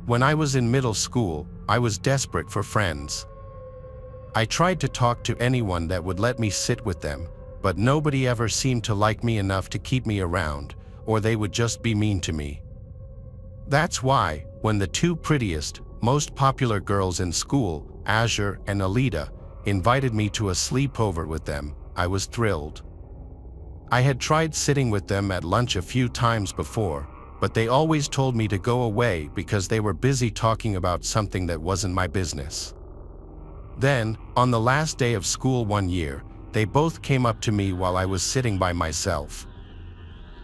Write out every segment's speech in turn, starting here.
When I was in middle school, I was desperate for friends. I tried to talk to anyone that would let me sit with them, but nobody ever seemed to like me enough to keep me around, or they would just be mean to me. That's why, when the two prettiest, most popular girls in school, Azure and Alita, invited me to a sleepover with them, I was thrilled. I had tried sitting with them at lunch a few times before, but they always told me to go away because they were busy talking about something that wasn't my business. Then, on the last day of school one year, they both came up to me while I was sitting by myself.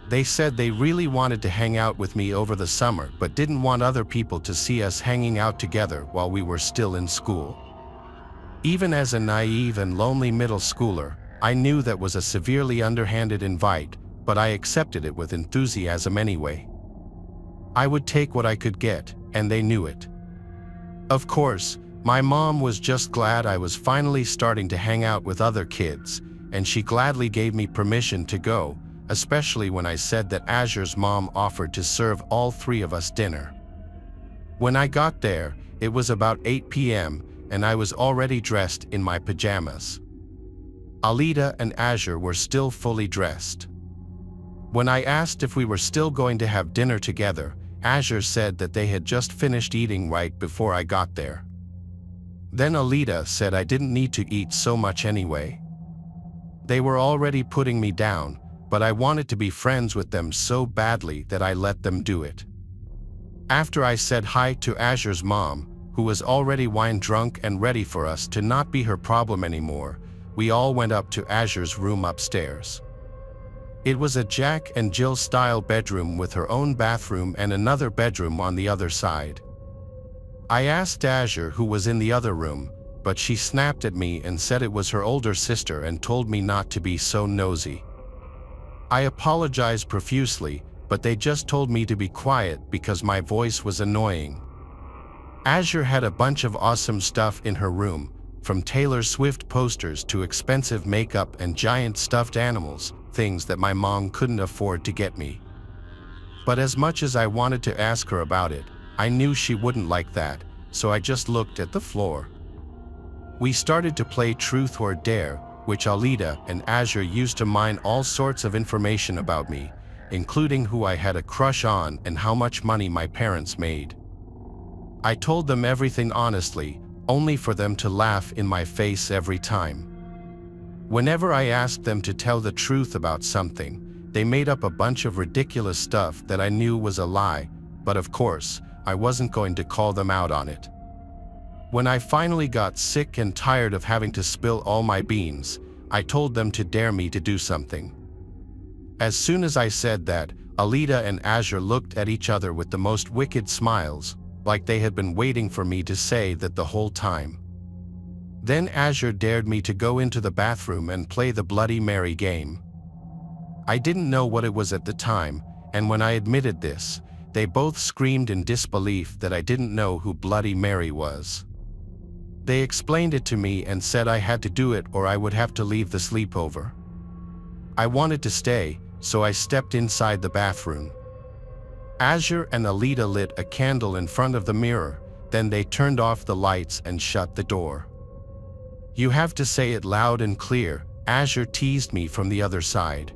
They said they really wanted to hang out with me over the summer but didn't want other people to see us hanging out together while we were still in school. Even as a naive and lonely middle schooler, I knew that was a severely underhanded invite, but I accepted it with enthusiasm anyway. I would take what I could get, and they knew it. Of course, my mom was just glad I was finally starting to hang out with other kids, and she gladly gave me permission to go, especially when I said that Azure's mom offered to serve all three of us dinner. When I got there, it was about 8 p.m., and I was already dressed in my pajamas. Alita and Azure were still fully dressed. When I asked if we were still going to have dinner together, Azure said that they had just finished eating right before I got there. Then Alita said I didn't need to eat so much anyway. They were already putting me down, but I wanted to be friends with them so badly that I let them do it. After I said hi to Azure's mom, who was already wine drunk and ready for us to not be her problem anymore, we all went up to Azure's room upstairs. It was a Jack and Jill style bedroom with her own bathroom and another bedroom on the other side. I asked Azure who was in the other room, but she snapped at me and said it was her older sister and told me not to be so nosy. I apologized profusely, but they just told me to be quiet because my voice was annoying. Azure had a bunch of awesome stuff in her room, from Taylor Swift posters to expensive makeup and giant stuffed animals, things that my mom couldn't afford to get me. But as much as I wanted to ask her about it, I knew she wouldn't like that, so I just looked at the floor. We started to play Truth or Dare, which Alita and Azure used to mine all sorts of information about me, including who I had a crush on and how much money my parents made. I told them everything honestly, only for them to laugh in my face every time. Whenever I asked them to tell the truth about something, they made up a bunch of ridiculous stuff that I knew was a lie, but of course, I wasn't going to call them out on it. When I finally got sick and tired of having to spill all my beans, I told them to dare me to do something. As soon as I said that, Alita and Azure looked at each other with the most wicked smiles, like they had been waiting for me to say that the whole time. Then Azure dared me to go into the bathroom and play the Bloody Mary game. I didn't know what it was at the time, and when I admitted this, they both screamed in disbelief that I didn't know who Bloody Mary was. They explained it to me and said I had to do it or I would have to leave the sleepover. I wanted to stay, so I stepped inside the bathroom. Azure and Alita lit a candle in front of the mirror, then they turned off the lights and shut the door. "You have to say it loud and clear," Azure teased me from the other side.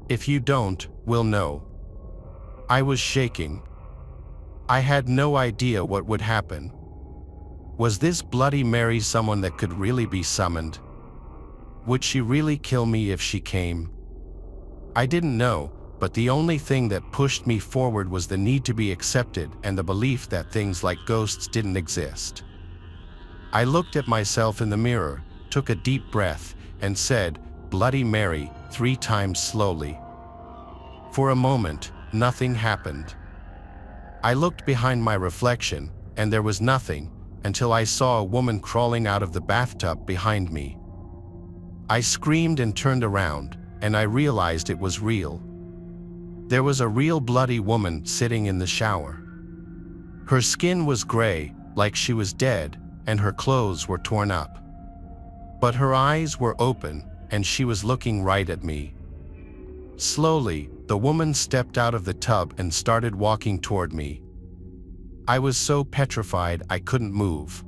"If you don't, we'll know." I was shaking. I had no idea what would happen. Was this Bloody Mary someone that could really be summoned? Would she really kill me if she came? I didn't know, but the only thing that pushed me forward was the need to be accepted and the belief that things like ghosts didn't exist. I looked at myself in the mirror, took a deep breath, and said, "Bloody Mary," 3 times slowly. For a moment, nothing happened. I looked behind my reflection, and there was nothing, until I saw a woman crawling out of the bathtub behind me. I screamed and turned around, and I realized it was real. There was a real bloody woman sitting in the shower. Her skin was gray, like she was dead, and her clothes were torn up. But her eyes were open, and she was looking right at me. Slowly, the woman stepped out of the tub and started walking toward me. I was so petrified I couldn't move.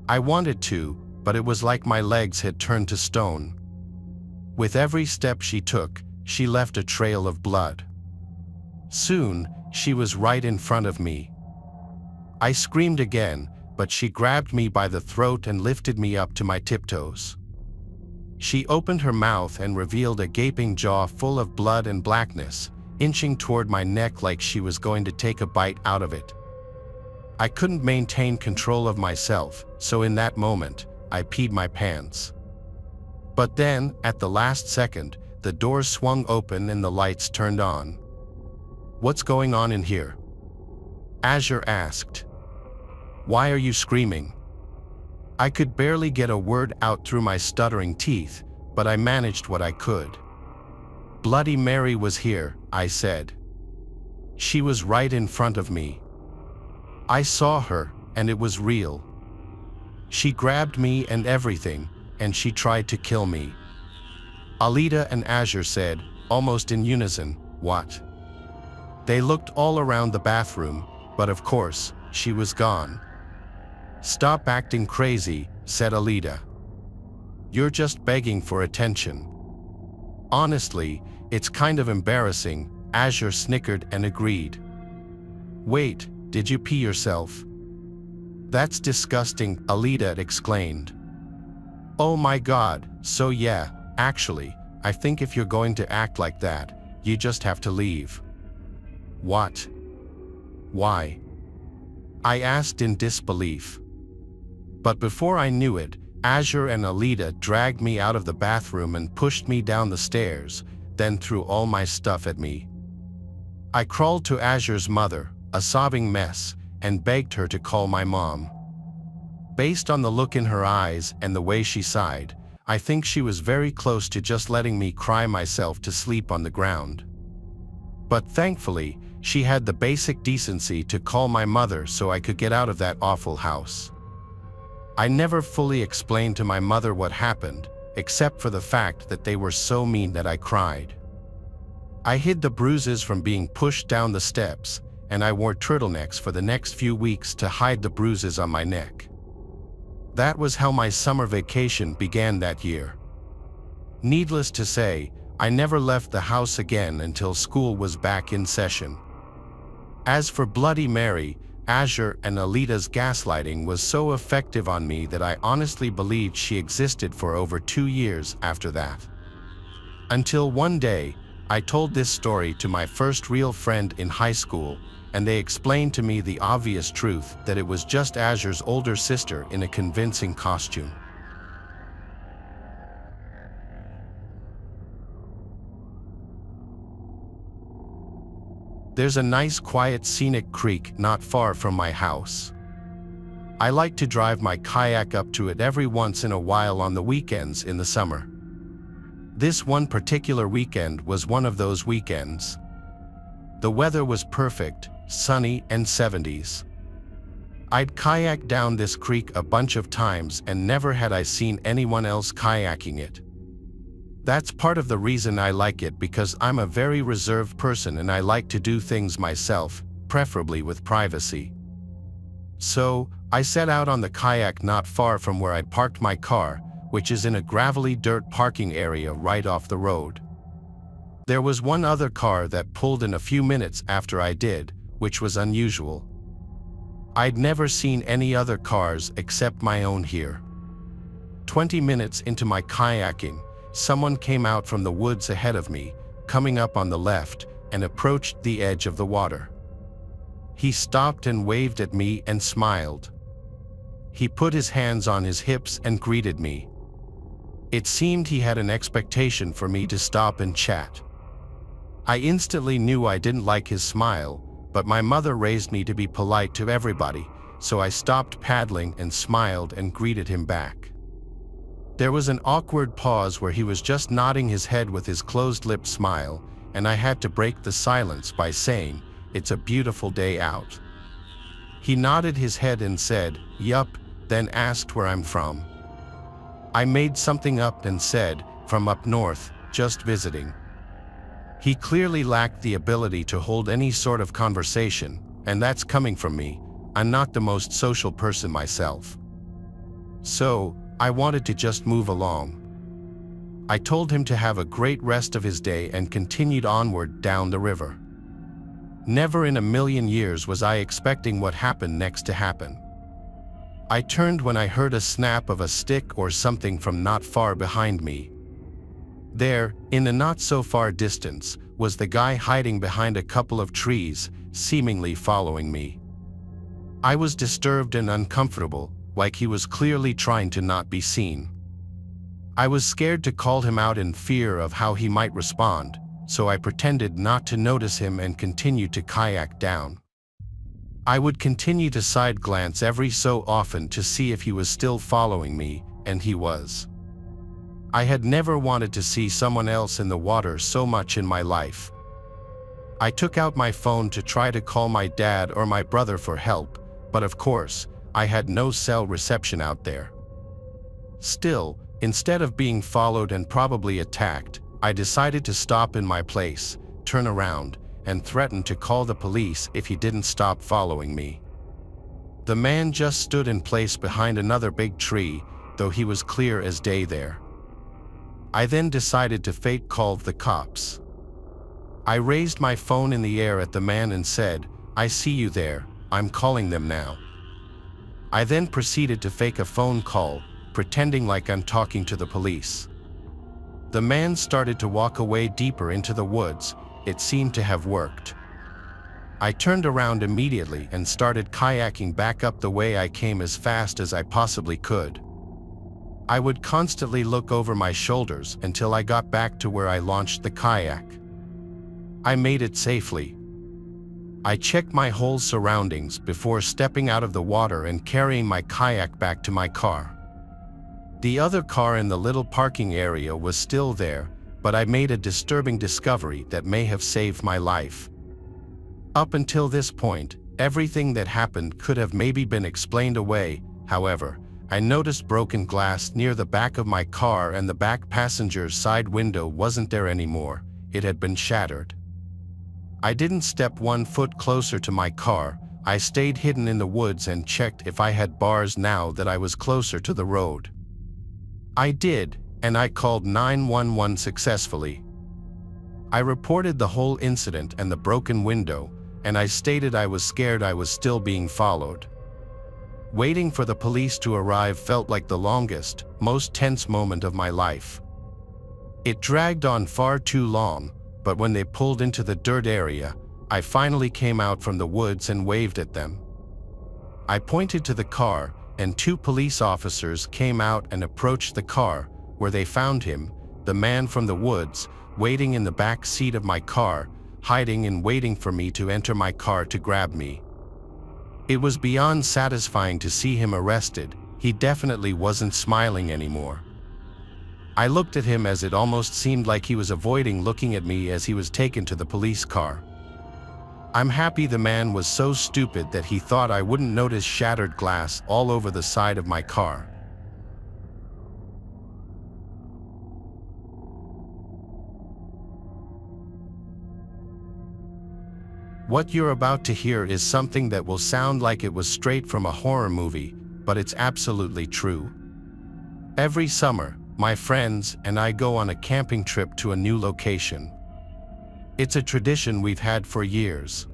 I wanted to, but it was like my legs had turned to stone. With every step she took, she left a trail of blood. Soon, she was right in front of me. I screamed again, but she grabbed me by the throat and lifted me up to my tiptoes. She opened her mouth and revealed a gaping jaw full of blood and blackness, inching toward my neck like she was going to take a bite out of it. I couldn't maintain control of myself, so in that moment, I peed my pants. But then, at the last second, the doors swung open and the lights turned on. "What's going on in here?" Azure asked. "Why are you screaming?" I could barely get a word out through my stuttering teeth, but I managed what I could. "Bloody Mary was here," I said. "She was right in front of me. I saw her, and it was real. She grabbed me and everything, and she tried to kill me." Alita and Azure said, almost in unison, "What?" They looked all around the bathroom, but of course, she was gone. "Stop acting crazy," said Alita. "You're just begging for attention." "Honestly, it's kind of embarrassing," Azure snickered and agreed. "Wait, did you pee yourself?" "That's disgusting," Alita exclaimed. "Oh my god, so yeah, actually, I think if you're going to act like that, you just have to leave." "What? Why?" I asked in disbelief. But before I knew it, Azure and Alita dragged me out of the bathroom and pushed me down the stairs, then threw all my stuff at me. I crawled to Azure's mother, a sobbing mess, and begged her to call my mom. Based on the look in her eyes and the way she sighed, I think she was very close to just letting me cry myself to sleep on the ground. But thankfully, she had the basic decency to call my mother so I could get out of that awful house. I never fully explained to my mother what happened, except for the fact that they were so mean that I cried. I hid the bruises from being pushed down the steps, and I wore turtlenecks for the next few weeks to hide the bruises on my neck. That was how my summer vacation began that year. Needless to say, I never left the house again until school was back in session. As for Bloody Mary, Azure and Alita's gaslighting was so effective on me that I honestly believed she existed for over 2 years after that. Until one day, I told this story to my first real friend in high school, and they explained to me the obvious truth that it was just Azure's older sister in a convincing costume. There's a nice quiet scenic creek not far from my house. I like to drive my kayak up to it every once in a while on the weekends in the summer. This one particular weekend was one of those weekends. The weather was perfect, sunny and 70s. I'd kayaked down this creek a bunch of times and never had I seen anyone else kayaking it. That's part of the reason I like it, because I'm a very reserved person and I like to do things myself, preferably with privacy. So, I set out on the kayak not far from where I'd parked my car, which is in a gravelly dirt parking area right off the road. There was one other car that pulled in a few minutes after I did, which was unusual. I'd never seen any other cars except my own here. 20 minutes into my kayaking, someone came out from the woods ahead of me, coming up on the left, and approached the edge of the water. He stopped and waved at me and smiled. He put his hands on his hips and greeted me. It seemed he had an expectation for me to stop and chat. I instantly knew I didn't like his smile, but my mother raised me to be polite to everybody, so I stopped paddling and smiled and greeted him back. There was an awkward pause where he was just nodding his head with his closed-lipped smile, and I had to break the silence by saying, "It's a beautiful day out." He nodded his head and said, "Yup," then asked where I'm from. I made something up and said, "From up north, just visiting." He clearly lacked the ability to hold any sort of conversation, and that's coming from me, I'm not the most social person myself. So, I wanted to just move along. I told him to have a great rest of his day and continued onward down the river. Never in a million years was I expecting what happened next to happen. I turned when I heard a snap of a stick or something from not far behind me. There, in the not-so-far distance, was the guy hiding behind a couple of trees, seemingly following me. I was disturbed and uncomfortable, like he was clearly trying to not be seen. I was scared to call him out in fear of how he might respond, so I pretended not to notice him and continued to kayak down. I would continue to side glance every so often to see if he was still following me, and he was. I had never wanted to see someone else in the water so much in my life. I took out my phone to try to call my dad or my brother for help, but of course, I had no cell reception out there. Still, instead of being followed and probably attacked, I decided to stop in my place, turn around, and threaten to call the police if he didn't stop following me. The man just stood in place behind another big tree, though he was clear as day there. I then decided to fake call the cops. I raised my phone in the air at the man and said, "I see you there, I'm calling them now." I then proceeded to fake a phone call, pretending like I'm talking to the police. The man started to walk away deeper into the woods. It seemed to have worked. I turned around immediately and started kayaking back up the way I came as fast as I possibly could. I would constantly look over my shoulders until I got back to where I launched the kayak. I made it safely. I checked my whole surroundings before stepping out of the water and carrying my kayak back to my car. The other car in the little parking area was still there, but I made a disturbing discovery that may have saved my life. Up until this point, everything that happened could have maybe been explained away. However, I noticed broken glass near the back of my car, and the back passenger's side window wasn't there anymore. It had been shattered. I didn't step 1 foot closer to my car. I stayed hidden in the woods and checked if I had bars now that I was closer to the road. I did, and I called 911 successfully. I reported the whole incident and the broken window, and I stated I was scared I was still being followed. Waiting for the police to arrive felt like the longest, most tense moment of my life. It dragged on far too long, but when they pulled into the dirt area, I finally came out from the woods and waved at them. I pointed to the car, and 2 police officers came out and approached the car, where they found him, the man from the woods, waiting in the back seat of my car, hiding and waiting for me to enter my car to grab me. It was beyond satisfying to see him arrested. He definitely wasn't smiling anymore. I looked at him as it almost seemed like he was avoiding looking at me as he was taken to the police car. I'm happy the man was so stupid that he thought I wouldn't notice shattered glass all over the side of my car. What you're about to hear is something that will sound like it was straight from a horror movie, but it's absolutely true. Every summer, my friends and I go on a camping trip to a new location. It's a tradition we've had for years.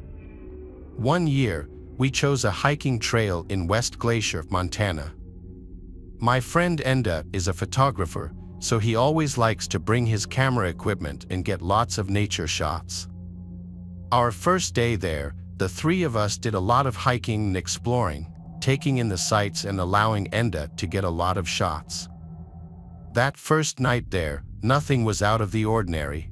One year, we chose a hiking trail in West Glacier, Montana. My friend Enda is a photographer, so he always likes to bring his camera equipment and get lots of nature shots. Our first day there, the 3 of us did a lot of hiking and exploring, taking in the sights and allowing Enda to get a lot of shots. That first night there, nothing was out of the ordinary.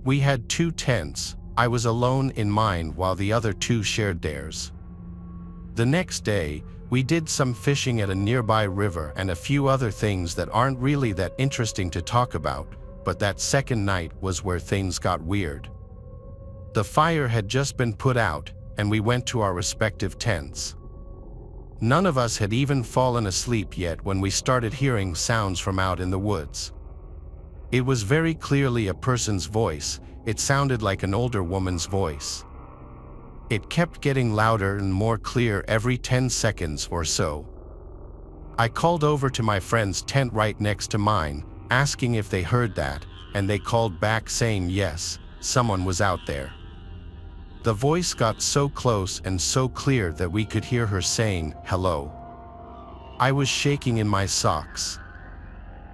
We had 2 tents. I was alone in mine while the other 2 shared theirs. The next day, we did some fishing at a nearby river and a few other things that aren't really that interesting to talk about, but that second night was where things got weird. The fire had just been put out, and we went to our respective tents. None of us had even fallen asleep yet when we started hearing sounds from out in the woods. It was very clearly a person's voice. It sounded like an older woman's voice. It kept getting louder and more clear every 10 seconds or so. I called over to my friend's tent right next to mine, asking if they heard that, and they called back saying yes, someone was out there. The voice got so close and so clear that we could hear her saying, "Hello." I was shaking in my socks.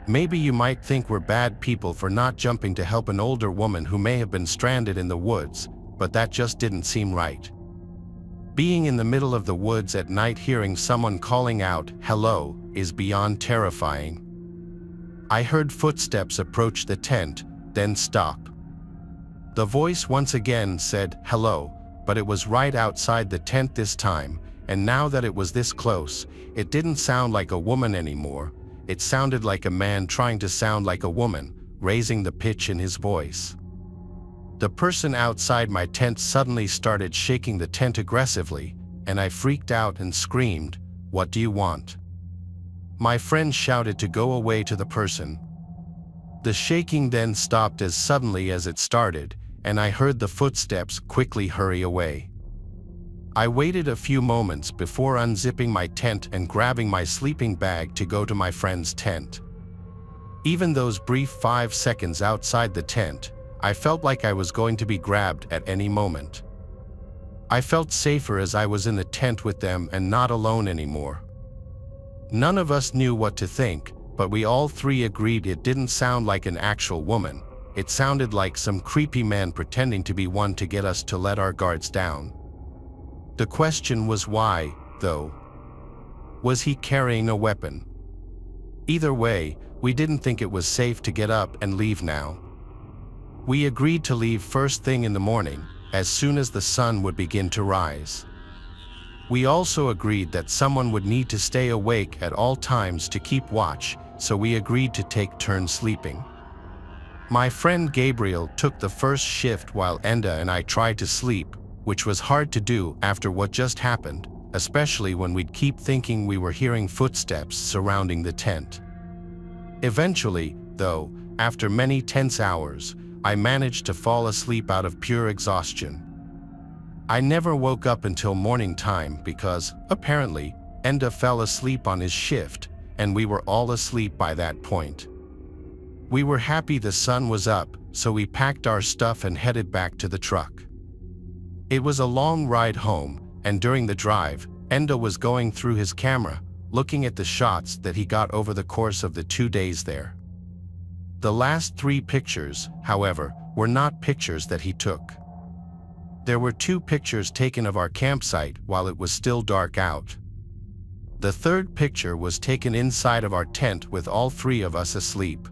Maybe you might think we're bad people for not jumping to help an older woman who may have been stranded in the woods, but that just didn't seem right. Being in the middle of the woods at night hearing someone calling out, "Hello," is beyond terrifying. I heard footsteps approach the tent, then stop. The voice once again said, "Hello," but it was right outside the tent this time, and now that it was this close, it didn't sound like a woman anymore. It sounded like a man trying to sound like a woman, raising the pitch in his voice. The person outside my tent suddenly started shaking the tent aggressively, and I freaked out and screamed, "What do you want?" My friend shouted to go away to the person. The shaking then stopped as suddenly as it started, and I heard the footsteps quickly hurry away. I waited a few moments before unzipping my tent and grabbing my sleeping bag to go to my friend's tent. Even those brief 5 seconds outside the tent, I felt like I was going to be grabbed at any moment. I felt safer as I was in the tent with them and not alone anymore. None of us knew what to think, but we all three agreed it didn't sound like an actual woman. It sounded like some creepy man pretending to be one to get us to let our guards down. The question was why, though. Was he carrying a weapon? Either way, we didn't think it was safe to get up and leave now. We agreed to leave first thing in the morning, as soon as the sun would begin to rise. We also agreed that someone would need to stay awake at all times to keep watch, so we agreed to take turns sleeping. My friend Gabriel took the first shift while Enda and I tried to sleep, which was hard to do after what just happened, especially when we'd keep thinking we were hearing footsteps surrounding the tent. Eventually, though, after many tense hours, I managed to fall asleep out of pure exhaustion. I never woke up until morning time because, apparently, Enda fell asleep on his shift, and we were all asleep by that point. We were happy the sun was up, so we packed our stuff and headed back to the truck. It was a long ride home, and during the drive, Enda was going through his camera, looking at the shots that he got over the course of the 2 days there. The last 3 pictures, however, were not pictures that he took. There were 2 pictures taken of our campsite while it was still dark out. The 3rd picture was taken inside of our tent with all 3 of us asleep.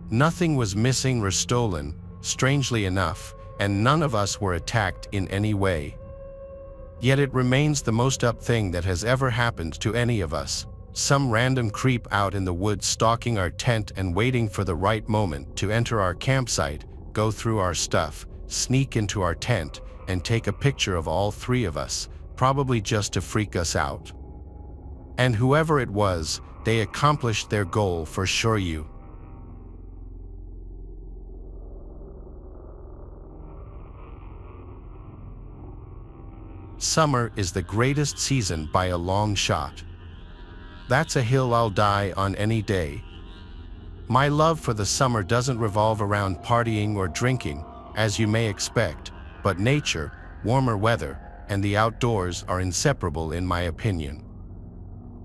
Nothing was missing or stolen, strangely enough, and none of us were attacked in any way. Yet it remains the most up thing that has ever happened to any of us. Some random creep out in the woods stalking our tent and waiting for the right moment to enter our campsite, go through our stuff, sneak into our tent, and take a picture of all 3 of us, probably just to freak us out. And whoever it was, they accomplished their goal for sure. Summer is the greatest season by a long shot. That's a hill I'll die on any day. My love for the summer doesn't revolve around partying or drinking, as you may expect, but nature, warmer weather, and the outdoors are inseparable in my opinion.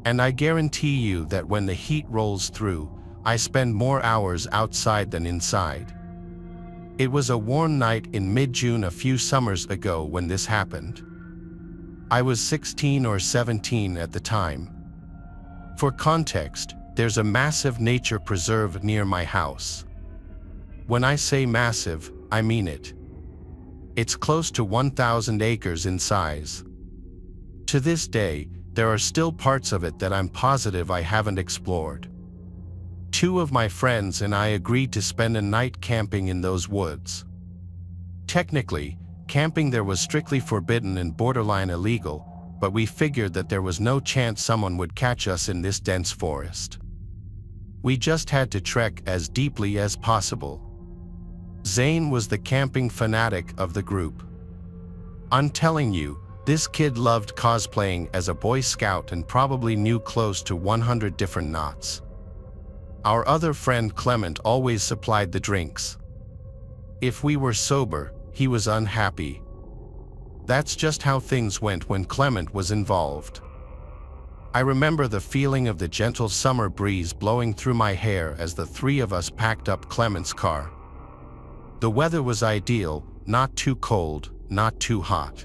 And I guarantee you that when the heat rolls through, I spend more hours outside than inside. It was a warm night in mid-June a few summers ago when this happened. I was 16 or 17 at the time. For context, there's a massive nature preserve near my house. When I say massive, I mean it. It's close to 1,000 acres in size. To this day, there are still parts of it that I'm positive I haven't explored. 2 of my friends and I agreed to spend a night camping in those woods. Technically, camping there was strictly forbidden and borderline illegal, but we figured that there was no chance someone would catch us in this dense forest. We just had to trek as deeply as possible. Zane was the camping fanatic of the group. I'm telling you, this kid loved cosplaying as a Boy Scout and probably knew close to 100 different knots. Our other friend Clement always supplied the drinks. If we were sober, he was unhappy. That's just how things went when Clement was involved. I remember the feeling of the gentle summer breeze blowing through my hair as the three of us packed up Clement's car. The weather was ideal, not too cold, not too hot.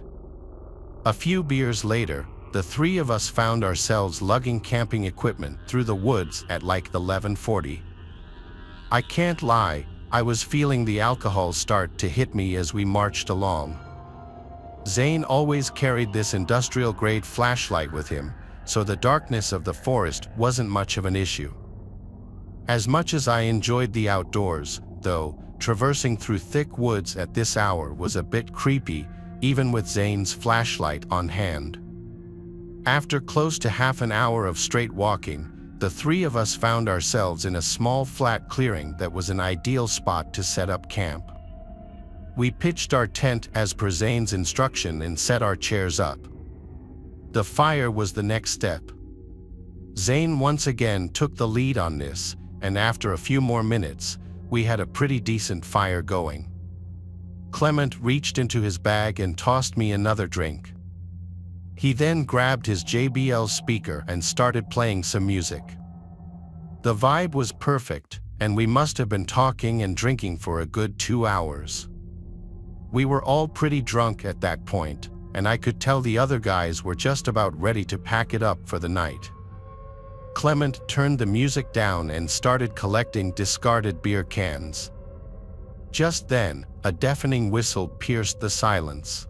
A few beers later, the three of us found ourselves lugging camping equipment through the woods at like 11:40. I can't lie, I was feeling the alcohol start to hit me as we marched along. Zane always carried this industrial-grade flashlight with him, so the darkness of the forest wasn't much of an issue. As much as I enjoyed the outdoors, though, traversing through thick woods at this hour was a bit creepy, even with Zane's flashlight on hand. After close to half an hour of straight walking, the three of us found ourselves in a small flat clearing that was an ideal spot to set up camp. We pitched our tent as per Zane's instruction and set our chairs up. The fire was the next step. Zane once again took the lead on this, and after a few more minutes, we had a pretty decent fire going. Clement reached into his bag and tossed me another drink. He then grabbed his JBL speaker and started playing some music. The vibe was perfect, and we must have been talking and drinking for a good 2 hours. We were all pretty drunk at that point, and I could tell the other guys were just about ready to pack it up for the night. Clement turned the music down and started collecting discarded beer cans. Just then, a deafening whistle pierced the silence.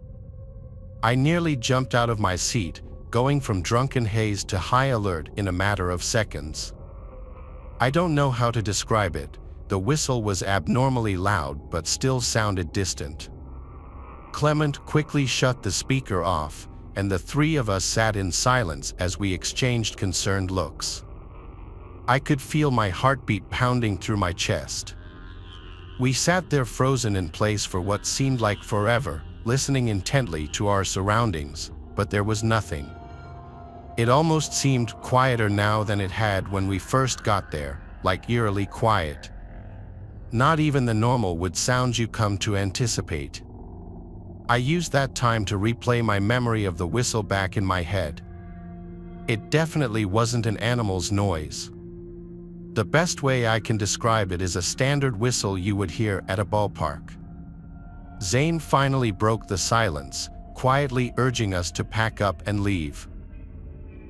I nearly jumped out of my seat, going from drunken haze to high alert in a matter of seconds. I don't know how to describe it. The whistle was abnormally loud but still sounded distant. Clement quickly shut the speaker off, and the three of us sat in silence as we exchanged concerned looks. I could feel my heartbeat pounding through my chest. We sat there frozen in place for what seemed like forever, listening intently to our surroundings, but there was nothing. It almost seemed quieter now than it had when we first got there, like eerily quiet. Not even the normal wood sounds you come to anticipate. I used that time to replay my memory of the whistle back in my head. It definitely wasn't an animal's noise. The best way I can describe it is a standard whistle you would hear at a ballpark. Zane finally broke the silence, quietly urging us to pack up and leave.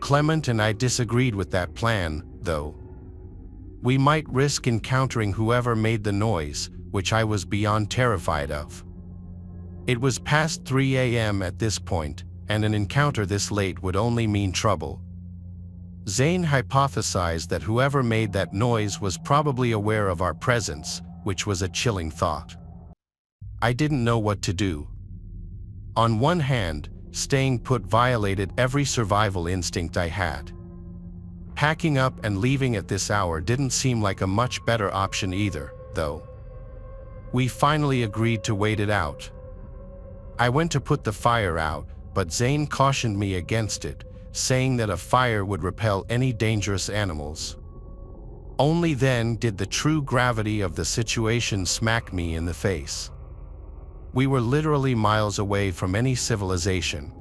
Clement and I disagreed with that plan, though. We might risk encountering whoever made the noise, which I was beyond terrified of. It was past 3 a.m. at this point, and an encounter this late would only mean trouble. Zane hypothesized that whoever made that noise was probably aware of our presence, which was a chilling thought. I didn't know what to do. On one hand, staying put violated every survival instinct I had. Packing up and leaving at this hour didn't seem like a much better option either, though. We finally agreed to wait it out. I went to put the fire out, but Zane cautioned me against it, saying that a fire would repel any dangerous animals. Only then did the true gravity of the situation smack me in the face. We were literally miles away from any civilization.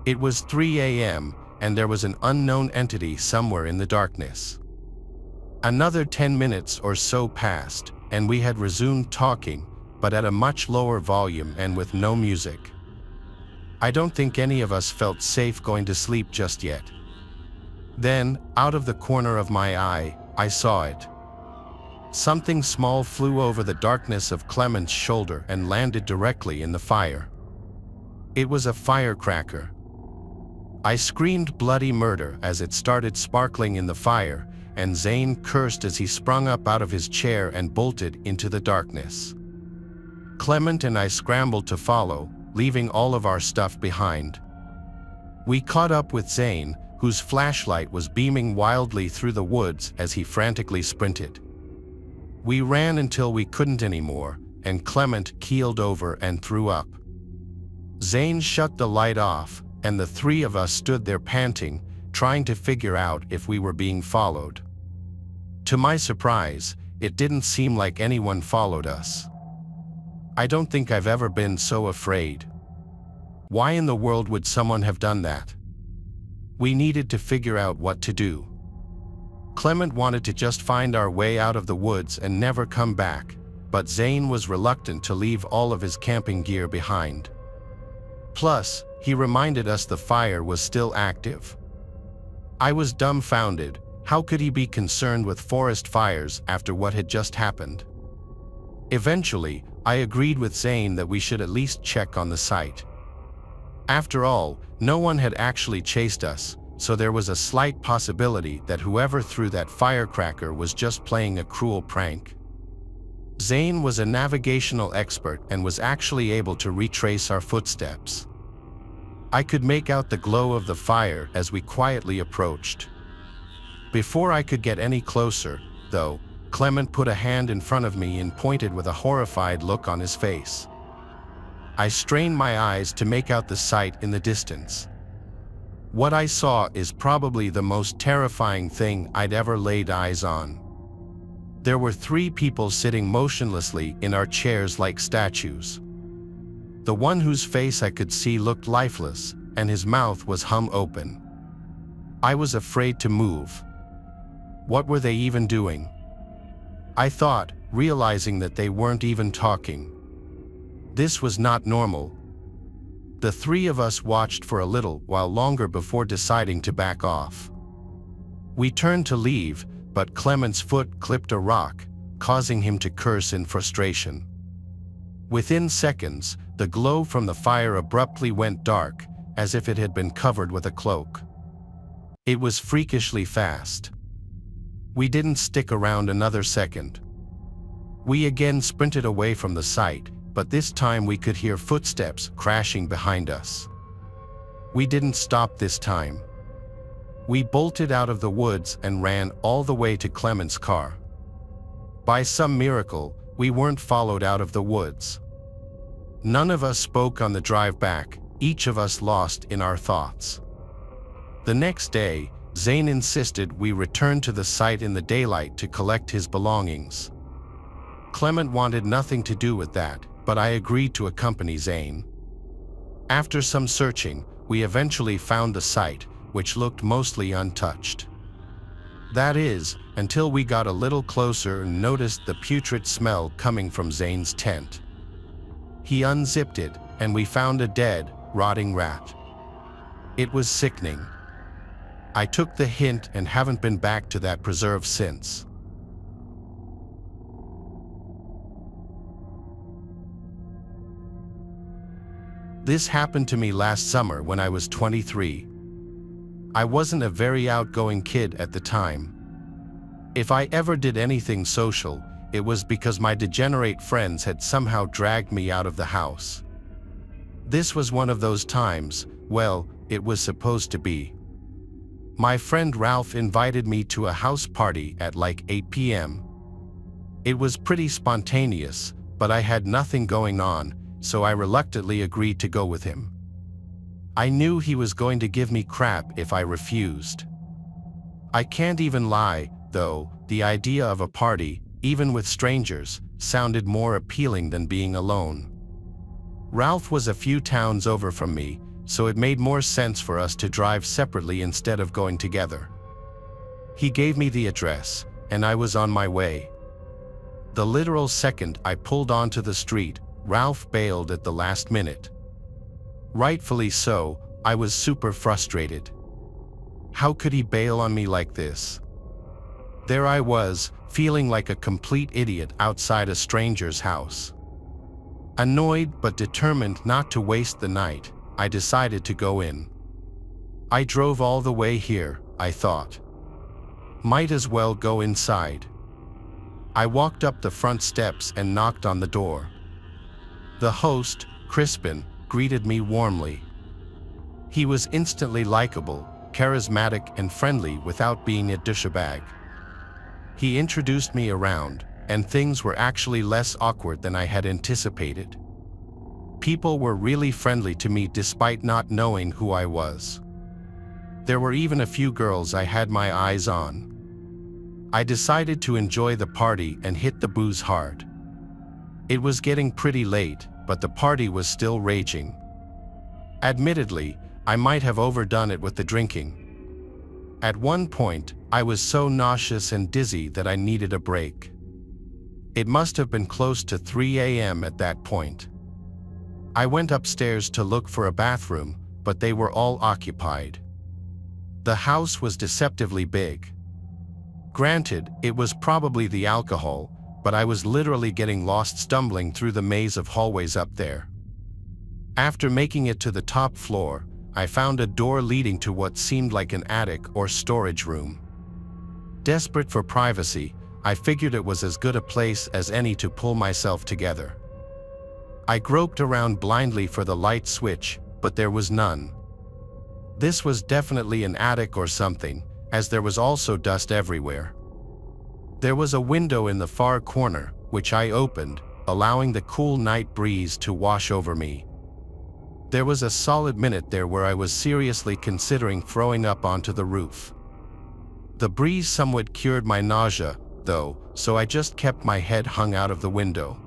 It was 3 a.m., and there was an unknown entity somewhere in the darkness. Another 10 minutes or so passed, and we had resumed talking, but at a much lower volume and with no music. I don't think any of us felt safe going to sleep just yet. Then, out of the corner of my eye, I saw it. Something small flew over the darkness of Clement's shoulder and landed directly in the fire. It was a firecracker. I screamed bloody murder as it started sparkling in the fire, and Zane cursed as he sprung up out of his chair and bolted into the darkness. Clement and I scrambled to follow, leaving all of our stuff behind. We caught up with Zane, whose flashlight was beaming wildly through the woods as he frantically sprinted. We ran until we couldn't anymore, and Clement keeled over and threw up. Zane shut the light off, and the three of us stood there panting, trying to figure out if we were being followed. To my surprise, it didn't seem like anyone followed us. I don't think I've ever been so afraid. Why in the world would someone have done that? We needed to figure out what to do. Clement wanted to just find our way out of the woods and never come back, but Zane was reluctant to leave all of his camping gear behind. Plus, he reminded us the fire was still active. I was dumbfounded. How could he be concerned with forest fires after what had just happened? Eventually, I agreed with Zane that we should at least check on the site. After all, no one had actually chased us, so there was a slight possibility that whoever threw that firecracker was just playing a cruel prank. Zane was a navigational expert and was actually able to retrace our footsteps. I could make out the glow of the fire as we quietly approached. Before I could get any closer, though, Clement put a hand in front of me and pointed with a horrified look on his face. I strained my eyes to make out the sight in the distance. What I saw is probably the most terrifying thing I'd ever laid eyes on. There were 3 people sitting motionlessly in our chairs like statues. The one whose face I could see looked lifeless, and his mouth was hung open. I was afraid to move. What were they even doing? I thought, realizing that they weren't even talking. This was not normal. The 3 of us watched for a little while longer before deciding to back off. We turned to leave, but Clement's foot clipped a rock, causing him to curse in frustration. Within seconds, the glow from the fire abruptly went dark, as if it had been covered with a cloak. It was freakishly fast. We didn't stick around another second. We again sprinted away from the site, but this time we could hear footsteps crashing behind us. We didn't stop this time. We bolted out of the woods and ran all the way to Clement's car. By some miracle, we weren't followed out of the woods. None of us spoke on the drive back, each of us lost in our thoughts. The next day, Zane insisted we return to the site in the daylight to collect his belongings. Clement wanted nothing to do with that, but I agreed to accompany Zane. After some searching, we eventually found the site, which looked mostly untouched. That is, until we got a little closer and noticed the putrid smell coming from Zane's tent. He unzipped it, and we found a dead, rotting rat. It was sickening. I took the hint and haven't been back to that preserve since. This happened to me last summer when I was 23. I wasn't a very outgoing kid at the time. If I ever did anything social, it was because my degenerate friends had somehow dragged me out of the house. This was one of those times, well, it was supposed to be. My friend Ralph invited me to a house party at like 8 p.m. It was pretty spontaneous, but I had nothing going on, so I reluctantly agreed to go with him. I knew he was going to give me crap if I refused. I can't even lie, though, the idea of a party, even with strangers, sounded more appealing than being alone. Ralph was a few towns over from me, so it made more sense for us to drive separately instead of going together. He gave me the address, and I was on my way. The literal second I pulled onto the street, Ralph bailed at the last minute. Rightfully so, I was super frustrated. How could he bail on me like this? There I was, feeling like a complete idiot outside a stranger's house. Annoyed but determined not to waste the night, I decided to go in. I drove all the way here, I thought. Might as well go inside. I walked up the front steps and knocked on the door. The host, Crispin, greeted me warmly. He was instantly likable, charismatic and friendly without being a douchebag. He introduced me around, and things were actually less awkward than I had anticipated. People were really friendly to me despite not knowing who I was. There were even a few girls I had my eyes on. I decided to enjoy the party and hit the booze hard. It was getting pretty late, but the party was still raging. Admittedly, I might have overdone it with the drinking. At one point, I was so nauseous and dizzy that I needed a break. It must have been close to 3 a.m. at that point. I went upstairs to look for a bathroom, but they were all occupied. The house was deceptively big. Granted, it was probably the alcohol, but I was literally getting lost stumbling through the maze of hallways up there. After making it to the top floor, I found a door leading to what seemed like an attic or storage room. Desperate for privacy, I figured it was as good a place as any to pull myself together. I groped around blindly for the light switch, but there was none. This was definitely an attic or something, as there was also dust everywhere. There was a window in the far corner, which I opened, allowing the cool night breeze to wash over me. There was a solid minute there where I was seriously considering throwing up onto the roof. The breeze somewhat cured my nausea, though, so I just kept my head hung out of the window.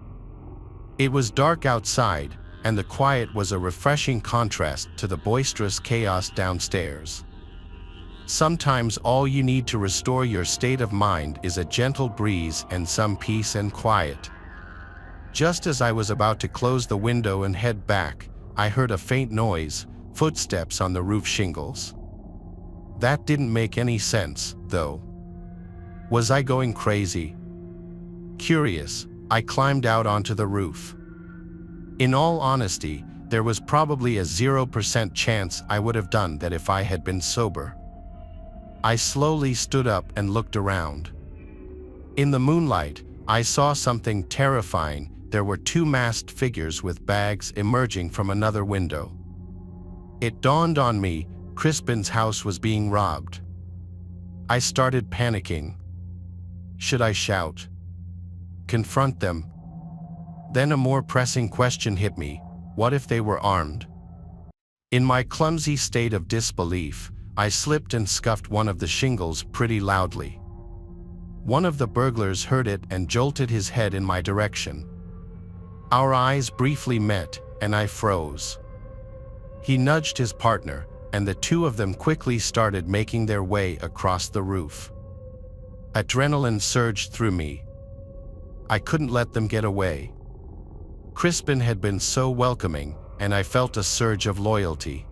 It was dark outside, and the quiet was a refreshing contrast to the boisterous chaos downstairs. Sometimes all you need to restore your state of mind is a gentle breeze and some peace and quiet. Just as I was about to close the window and head back, I heard a faint noise, footsteps on the roof shingles. That didn't make any sense, though. Was I going crazy? Curious, I climbed out onto the roof. In all honesty, there was probably a 0% chance I would have done that if I had been sober. I slowly stood up and looked around. In the moonlight, I saw something terrifying. There were two masked figures with bags emerging from another window. It dawned on me, Crispin's house was being robbed. I started panicking. Should I shout? Confront them? Then a more pressing question hit me. What if they were armed? In my clumsy state of disbelief, I slipped and scuffed one of the shingles pretty loudly. One of the burglars heard it and jolted his head in my direction. Our eyes briefly met, and I froze. He nudged his partner, and the two of them quickly started making their way across the roof. Adrenaline surged through me. I couldn't let them get away. Crispin had been so welcoming, and I felt a surge of loyalty.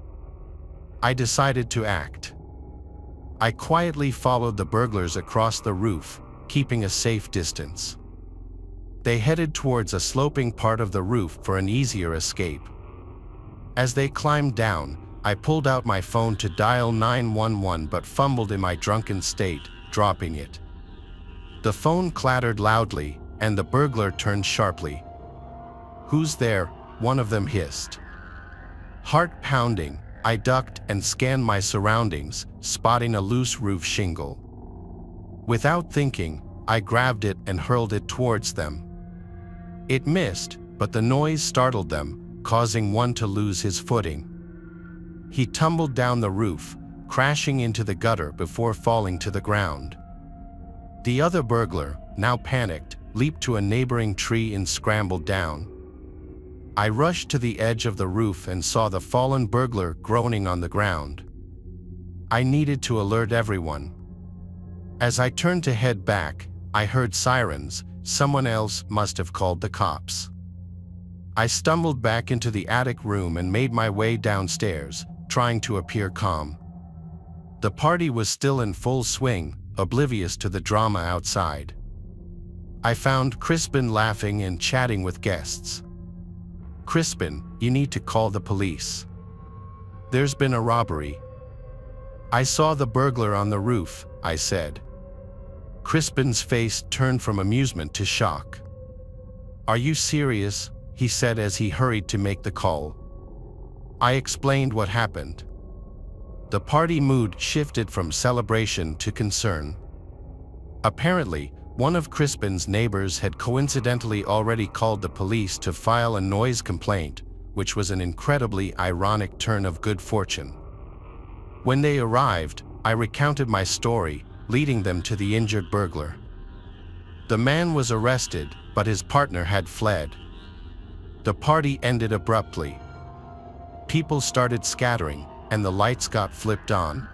I decided to act. I quietly followed the burglars across the roof, keeping a safe distance. They headed towards a sloping part of the roof for an easier escape. As they climbed down, I pulled out my phone to dial 911 but fumbled in my drunken state, dropping it. The phone clattered loudly, and the burglar turned sharply. "Who's there?" one of them hissed. Heart pounding, I ducked and scanned my surroundings, spotting a loose roof shingle. Without thinking, I grabbed it and hurled it towards them. It missed, but the noise startled them, causing one to lose his footing. He tumbled down the roof, crashing into the gutter before falling to the ground. The other burglar, now panicked, leaped to a neighboring tree and scrambled down. I rushed to the edge of the roof and saw the fallen burglar groaning on the ground. I needed to alert everyone. As I turned to head back, I heard sirens. Someone else must have called the cops. I stumbled back into the attic room and made my way downstairs, trying to appear calm. The party was still in full swing, oblivious to the drama outside. I found Crispin laughing and chatting with guests. "Crispin, you need to call the police. There's been a robbery." "I saw the burglar on the roof," I said. Crispin's face turned from amusement to shock. "Are you serious?" he said as he hurried to make the call. I explained what happened. The party mood shifted from celebration to concern. Apparently, one of Crispin's neighbors had coincidentally already called the police to file a noise complaint, which was an incredibly ironic turn of good fortune. When they arrived, I recounted my story, leading them to the injured burglar. The man was arrested, but his partner had fled. The party ended abruptly. People started scattering, and the lights got flipped on.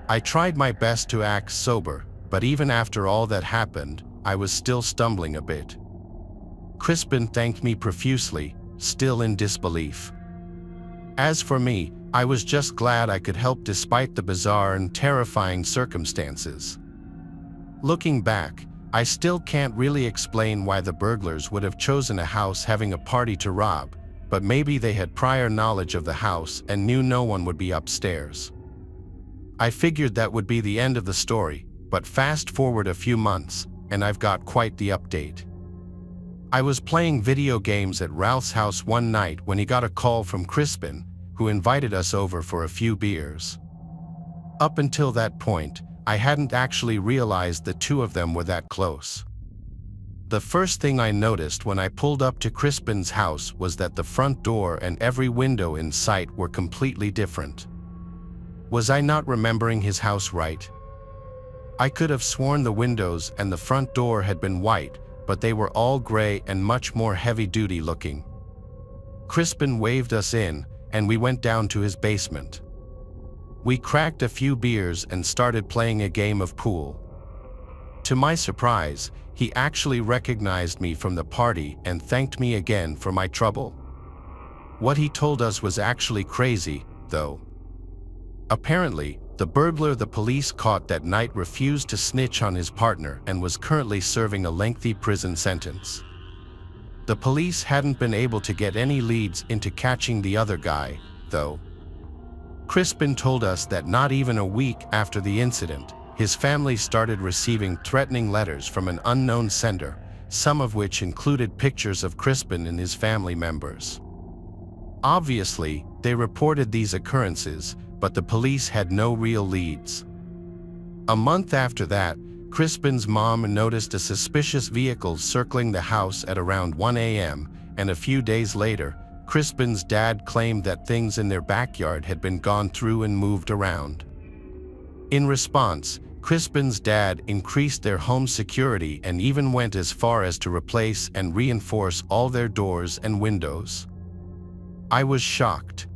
I tried my best to act sober, but even after all that happened, I was still stumbling a bit. Crispin thanked me profusely, still in disbelief. As for me, I was just glad I could help despite the bizarre and terrifying circumstances. Looking back, I still can't really explain why the burglars would have chosen a house having a party to rob, but maybe they had prior knowledge of the house and knew no one would be upstairs. I figured that would be the end of the story, but fast forward a few months, and I've got quite the update. I was playing video games at Ralph's house one night when he got a call from Crispin, who invited us over for a few beers. Up until that point, I hadn't actually realized the two of them were that close. The first thing I noticed when I pulled up to Crispin's house was that the front door and every window in sight were completely different. Was I not remembering his house right? I could have sworn the windows and the front door had been white, but they were all gray and much more heavy-duty looking. Crispin waved us in, and we went down to his basement. We cracked a few beers and started playing a game of pool. To my surprise, he actually recognized me from the party and thanked me again for my trouble. What he told us was actually crazy, though. Apparently, the burglar the police caught that night refused to snitch on his partner and was currently serving a lengthy prison sentence. The police hadn't been able to get any leads into catching the other guy, though. Crispin told us that not even a week after the incident, his family started receiving threatening letters from an unknown sender, some of which included pictures of Crispin and his family members. Obviously, they reported these occurrences, but the police had no real leads. A month after that, Crispin's mom noticed a suspicious vehicle circling the house at around 1 a.m., and a few days later, Crispin's dad claimed that things in their backyard had been gone through and moved around. In response, Crispin's dad increased their home security and even went as far as to replace and reinforce all their doors and windows. I was shocked.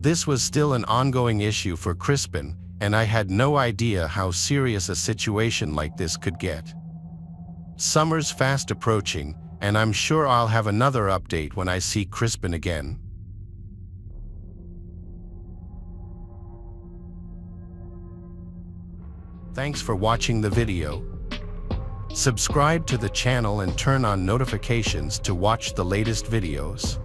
This was still an ongoing issue for Crispin, and I had no idea how serious a situation like this could get. Summer's fast approaching, and I'm sure I'll have another update when I see Crispin again. Thanks for watching the video. Subscribe to the channel and turn on notifications to watch the latest videos.